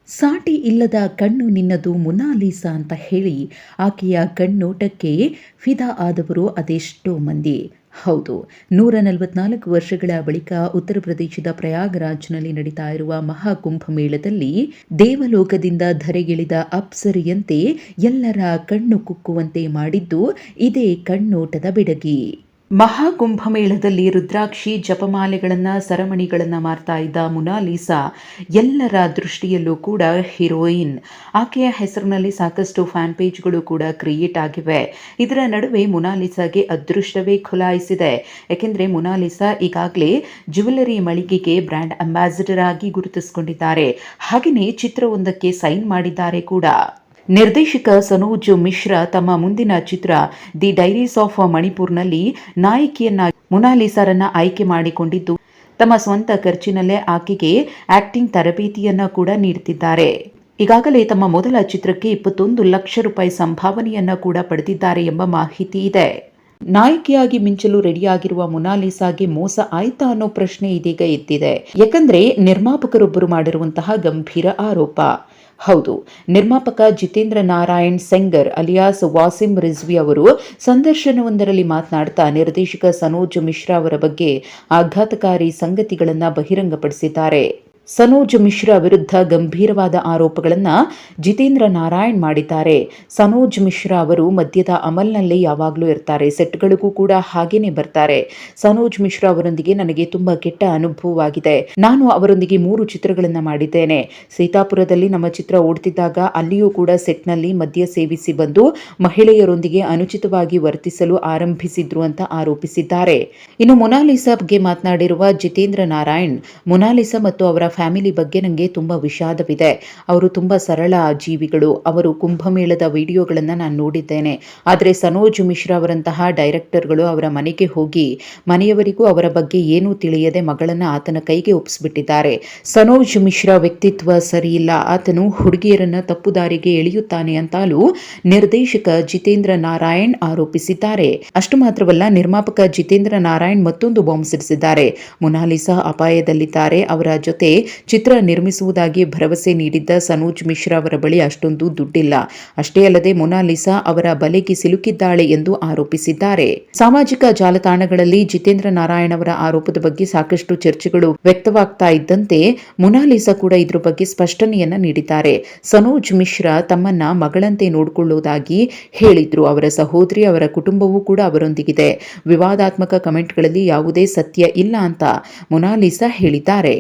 ಸಾಟಿ ಇಲ್ಲದ ಕಣ್ಣು ನಿನ್ನದು ಮೊನಾಲಿಸಾ ಅಂತ ಹೇಳಿ ಆಕೆಯ ಕಣ್ಣೋಟಕ್ಕೆ ಫಿದಾ ಆದವರು ಅದೆಷ್ಟೋ ಮಂದಿ. ಹೌದು, 144 ವರ್ಷಗಳ ಬಳಿಕ ಉತ್ತರ ಪ್ರದೇಶದ ಪ್ರಯಾಗರಾಜ್ನಲ್ಲಿ ನಡೀತಾ ಇರುವ ಮಹಾಕುಂಭಮೇಳದಲ್ಲಿ ದೇವಲೋಕದಿಂದ ಧರೆಗಿಳಿದ ಅಪ್ಸರಿಯಂತೆ ಎಲ್ಲರ ಕಣ್ಣು ಕುಕ್ಕುವಂತೆ ಮಾಡಿದ್ದು ಇದೇ ಕಣ್ಣೋಟದ ಬೆಡಗಿ. ಮಹಾಕುಂಭಮೇಳದಲ್ಲಿ ರುದ್ರಾಕ್ಷಿ ಜಪಮಾಲೆಗಳನ್ನು ಸರಮಣಿಗಳನ್ನು ಮಾರ್ತಾ ಇದ್ದ ಮೊನಾಲಿಸಾ ಎಲ್ಲರ ದೃಷ್ಟಿಯಲ್ಲೂ ಕೂಡ ಹೀರೋಯಿನ್. ಆಕೆಯ ಹೆಸರಿನಲ್ಲಿ ಸಾಕಷ್ಟು ಫ್ಯಾನ್ ಪೇಜ್ಗಳು ಕೂಡ ಕ್ರಿಯೇಟ್ ಆಗಿವೆ. ಇದರ ನಡುವೆ ಮೊನಾಲಿಸಾಗೆ ಅದೃಷ್ಟವೇ ಖುಲಾಯಿಸಿದೆ. ಯಾಕೆಂದರೆ ಮೊನಾಲಿಸಾ ಈಗಾಗಲೇ ಜ್ಯುವೆಲರಿ ಮಳಿಗೆಗೆ ಬ್ರ್ಯಾಂಡ್ ಅಂಬಾಸಿಡರ್ ಆಗಿ ಗುರುತಿಸಿಕೊಂಡಿದ್ದಾರೆ. ಹಾಗೆಯೇ ಚಿತ್ರವೊಂದಕ್ಕೆ ಸೈನ್ ಮಾಡಿದ್ದಾರೆ ಕೂಡ. ನಿರ್ದೇಶಕ ಸನೋಜ್ ಮಿಶ್ರಾ ತಮ್ಮ ಮುಂದಿನ ಚಿತ್ರ ದಿ ಡೈರೀಸ್ ಆಫ್ ಮಣಿಪುರ್ನಲ್ಲಿ ನಾಯಕಿಯನ್ನಾಗಿ ಮೊನಾಲಿಸಾರನ್ನ ಆಯ್ಕೆ ಮಾಡಿಕೊಂಡಿದ್ದು, ತಮ್ಮ ಸ್ವಂತ ಖರ್ಚಿನಲ್ಲೇ ಆಕೆಗೆ ಆಕ್ಟಿಂಗ್ ತರಬೇತಿಯನ್ನ ಕೂಡ ನೀಡುತ್ತಿದ್ದಾರೆ. ಈಗಾಗಲೇ ತಮ್ಮ ಮೊದಲ ಚಿತ್ರಕ್ಕೆ 21 ಲಕ್ಷ ರೂಪಾಯಿ ಸಂಭಾವನೆಯನ್ನ ಕೂಡ ಪಡೆದಿದ್ದಾರೆ ಎಂಬ ಮಾಹಿತಿ ಇದೆ. ನಾಯಕಿಯಾಗಿ ಮಿಂಚಲು ರೆಡಿಯಾಗಿರುವ ಮೊನಾಲಿಸಾಗೆ ಮೋಸ ಆಯ್ತಾ ಅನ್ನೋ ಪ್ರಶ್ನೆ ಇದೀಗ ಎದ್ದಿದೆ. ಯಾಕಂದ್ರೆ ನಿರ್ಮಾಪಕರೊಬ್ಬರು ಮಾಡಿರುವಂತಹ ಗಂಭೀರ ಆರೋಪ. ಹೌದು, ನಿರ್ಮಾಪಕ ಜಿತೇಂದ್ರ ನಾರಾಯಣ್ ಸೆಂಗರ್ ಅಲಿಯಾಸ್ ವಾಸಿಂ ರಿಜ್ವಿ ಅವರು ಸಂದರ್ಶನವೊಂದರಲ್ಲಿ ಮಾತನಾಡ್ತಾ ನಿರ್ದೇಶಕ ಸನೋಜ್ ಮಿಶ್ರಾ ಅವರ ಬಗ್ಗೆ ಆಘಾತಕಾರಿ ಸಂಗತಿಗಳನ್ನು ಬಹಿರಂಗಪಡಿಸಿದ್ದಾರೆ. ಸನೋಜ್ ಮಿಶ್ರಾ ವಿರುದ್ಧ ಗಂಭೀರವಾದ ಆರೋಪಗಳನ್ನು ಜಿತೇಂದ್ರ ನಾರಾಯಣ್ ಮಾಡಿದ್ದಾರೆ. ಸನೋಜ್ ಮಿಶ್ರಾ ಅವರು ಮದ್ಯದ ಅಮಲ್ನಲ್ಲೇ ಯಾವಾಗಲೂ ಇರ್ತಾರೆ, ಸೆಟ್ಗಳಿಗೂ ಕೂಡ ಹಾಗೇನೆ ಬರ್ತಾರೆ. ಸನೋಜ್ ಮಿಶ್ರಾ ಅವರೊಂದಿಗೆ ನನಗೆ ತುಂಬಾ ಕೆಟ್ಟ ಅನುಭವವಾಗಿದೆ. ನಾನು ಅವರೊಂದಿಗೆ 3 ಚಿತ್ರಗಳನ್ನು ಮಾಡಿದ್ದೇನೆ. ಸೀತಾಪುರದಲ್ಲಿ ನಮ್ಮ ಚಿತ್ರ ಓಡ್ತಿದ್ದಾಗ ಅಲ್ಲಿಯೂ ಕೂಡ ಸೆಟ್ನಲ್ಲಿ ಮದ್ಯ ಸೇವಿಸಿ ಬಂದು ಮಹಿಳೆಯರೊಂದಿಗೆ ಅನುಚಿತವಾಗಿ ವರ್ತಿಸಲು ಆರಂಭಿಸಿದ್ರು ಅಂತ ಆರೋಪಿಸಿದ್ದಾರೆ. ಇನ್ನು ಮೊನಾಲಿಸಾ ಬಗ್ಗೆ ಮಾತನಾಡಿರುವ ಜಿತೇಂದ್ರ ನಾರಾಯಣ್, ಮೊನಾಲಿಸಾ ಮತ್ತು ಅವರ ಫ್ಯಾಮಿಲಿ ಬಗ್ಗೆ ನನಗೆ ತುಂಬಾ ವಿಷಾದವಿದೆ. ಅವರು ತುಂಬಾ ಸರಳ ಜೀವಿಗಳು. ಅವರು ಕುಂಭಮೇಳದ ವಿಡಿಯೋಗಳನ್ನು ನಾನು ನೋಡಿದ್ದೇನೆ. ಆದರೆ ಸನೋಜ್ ಮಿಶ್ರಾ ಅವರಂತಹ ಡೈರೆಕ್ಟರ್ಗಳು ಅವರ ಮನೆಗೆ ಹೋಗಿ ಮನೆಯವರಿಗೂ ಅವರ ಬಗ್ಗೆ ಏನೂ ತಿಳಿಯದೆ ಮಗಳನ್ನ ಆತನ ಕೈಗೆ ಒಪ್ಪಿಸ್ಬಿಟ್ಟಿದ್ದಾರೆ. ಸನೋಜ್ ಮಿಶ್ರಾ ವ್ಯಕ್ತಿತ್ವ ಸರಿಯಿಲ್ಲ, ಆತನು ಹುಡುಗಿಯರನ್ನ ತಪ್ಪು ದಾರಿಗೆ ಎಳೆಯುತ್ತಾನೆ ಅಂತಾಲೂ ನಿರ್ದೇಶಕ ಜಿತೇಂದ್ರ ನಾರಾಯಣ್ ಆರೋಪಿಸಿದ್ದಾರೆ. ಅಷ್ಟು ಮಾತ್ರವಲ್ಲ, ನಿರ್ಮಾಪಕ ಜಿತೇಂದ್ರ ನಾರಾಯಣ್ ಮತ್ತೊಂದು ಬಾಂಬ್ ಸಿಡಿಸಿದ್ದಾರೆ. ಮೊನಾಲಿಸಾ ಅಪಾಯದಲ್ಲಿದ್ದಾರೆ. ಅವರ ಜೊತೆ ಚಿತ್ರ ನಿರ್ಮಿಸುವುದಾಗಿ ಭರವಸೆ ನೀಡಿದ್ದ ಸನೋಜ್ ಮಿಶ್ರಾ ಅವರ ಬಳಿ ಅಷ್ಟೊಂದು ದುಡ್ಡಿಲ್ಲ. ಅಷ್ಟೇ ಅಲ್ಲದೆ ಮೊನಾಲಿಸಾ ಅವರ ಬಲೆಗೆ ಸಿಲುಕಿದ್ದಾಳೆ ಎಂದು ಆರೋಪಿಸಿದ್ದಾರೆ. ಸಾಮಾಜಿಕ ಜಾಲತಾಣಗಳಲ್ಲಿ ಜಿತೇಂದ್ರ ನಾರಾಯಣ್ ಅವರ ಆರೋಪದ ಬಗ್ಗೆ ಸಾಕಷ್ಟು ಚರ್ಚೆಗಳು ವ್ಯಕ್ತವಾಗ್ತಾ ಇದ್ದಂತೆ ಮೊನಾಲಿಸಾ ಕೂಡ ಇದ್ರ ಬಗ್ಗೆ ಸ್ಪಷ್ಟನೆಯನ್ನ ನೀಡಿದ್ದಾರೆ. ಸನೋಜ್ ಮಿಶ್ರಾ ತಮ್ಮನ್ನ ಮಗಳಂತೆ ನೋಡಿಕೊಳ್ಳುವುದಾಗಿ ಹೇಳಿದ್ರು. ಅವರ ಸಹೋದರಿ, ಅವರ ಕುಟುಂಬವೂ ಕೂಡ ಅವರೊಂದಿಗಿದೆ. ವಿವಾದಾತ್ಮಕ ಕಮೆಂಟ್ಗಳಲ್ಲಿ ಯಾವುದೇ ಸತ್ಯ ಇಲ್ಲ ಅಂತ ಮೊನಾಲಿಸಾ ಹೇಳಿದ್ದಾರೆ.